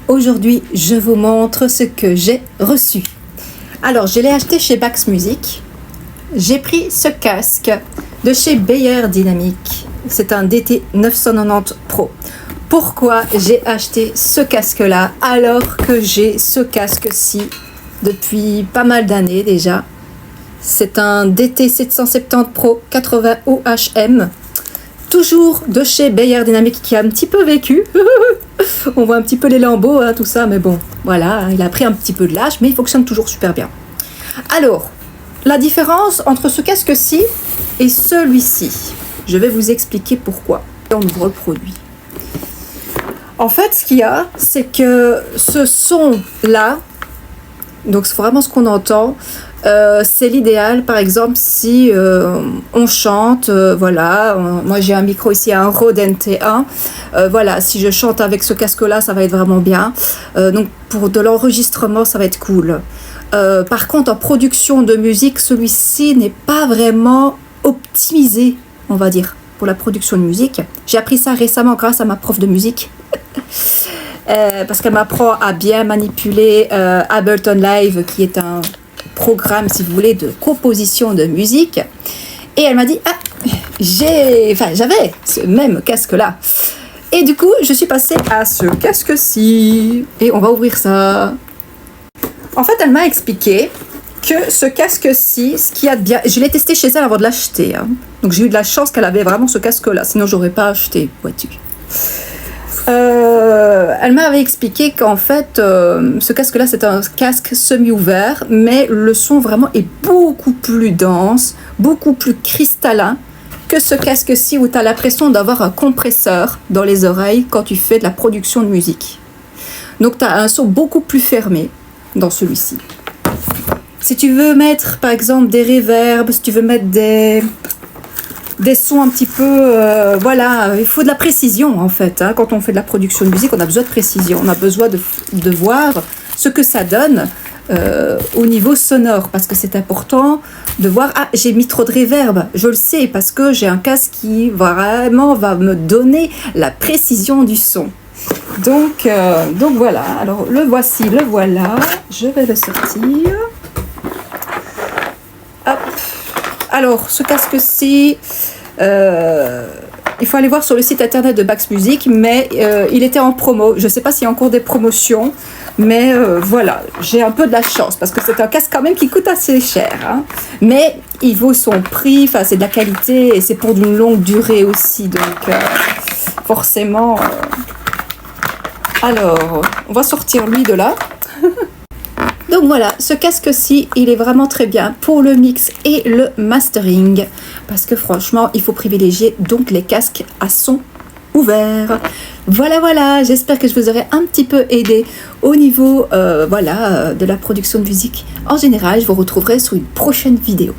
Aujourd'hui, je vous montre ce que j'ai reçu. Alors, je l'ai acheté chez Bax Music. J'ai pris ce casque de chez Beyer Dynamic. C'est un DT 990 Pro. Pourquoi j'ai acheté ce casque-là alors que j'ai ce casque-ci depuis pas mal d'années déjà? C'est un DT 770 Pro 80 OHM. Toujours de chez Beyer Dynamic qui a un petit peu vécu. On voit un petit peu les lambeaux, hein, tout ça, mais bon, voilà, il a pris un petit peu de l'âge, mais il fonctionne toujours super bien. Alors, la différence entre ce casque-ci et celui-ci, je vais vous expliquer pourquoi. On ouvre le produit. En fait, ce qu'il y a, c'est que ce son-là, donc c'est vraiment ce qu'on entend, c'est l'idéal, par exemple, si on chante, voilà, moi j'ai un micro ici, un Rode NT1, voilà, si je chante avec ce casque-là, ça va être vraiment bien, donc pour de l'enregistrement, ça va être cool. Par contre, en production de musique, celui-ci n'est pas vraiment optimisé, on va dire, pour la production de musique. J'ai appris ça récemment grâce à ma prof de musique. Parce qu'elle m'apprend à bien manipuler Ableton Live, qui est un programme, si vous voulez, de composition de musique. Et elle m'a dit, j'avais ce même casque-là. Et du coup, je suis passée à ce casque-ci. Et on va ouvrir ça. En fait, elle m'a expliqué que ce casque-ci, ce qu'il y a de bien... Je l'ai testé chez elle avant de l'acheter. Hein. Donc j'ai eu de la chance qu'elle avait vraiment ce casque-là. Sinon, j'aurais pas acheté, vois-tu. Elle m'avait expliqué qu'en fait, ce casque-là, c'est un casque semi-ouvert, mais le son vraiment est beaucoup plus dense, beaucoup plus cristallin que ce casque-ci où tu as l'impression d'avoir un compresseur dans les oreilles quand tu fais de la production de musique. Donc, tu as un son beaucoup plus fermé dans celui-ci. Si tu veux mettre, par exemple, des reverbs, si tu veux mettre des sons un petit peu, voilà, il faut de la précision en fait, hein. Quand on fait de la production de musique, on a besoin de précision, on a besoin de voir ce que ça donne au niveau sonore, parce que c'est important de voir, j'ai mis trop de reverb, je le sais, parce que j'ai un casque qui vraiment va me donner la précision du son. Donc voilà, alors le voilà, je vais le sortir. Hop. Alors, ce casque-ci, il faut aller voir sur le site internet de Bax Music, mais il était en promo. Je ne sais pas s'il y a encore des promotions, mais voilà, j'ai un peu de la chance, parce que c'est un casque quand même qui coûte assez cher. Hein. Mais il vaut son prix, c'est de la qualité, et c'est pour d'une longue durée aussi, donc forcément... Alors, on va sortir lui de là. Donc voilà, ce casque-ci, il est vraiment très bien pour le mix et le mastering. Parce que franchement, il faut privilégier donc les casques à son ouvert. Voilà, j'espère que je vous aurai un petit peu aidé au niveau de la production de musique. En général, je vous retrouverai sur une prochaine vidéo.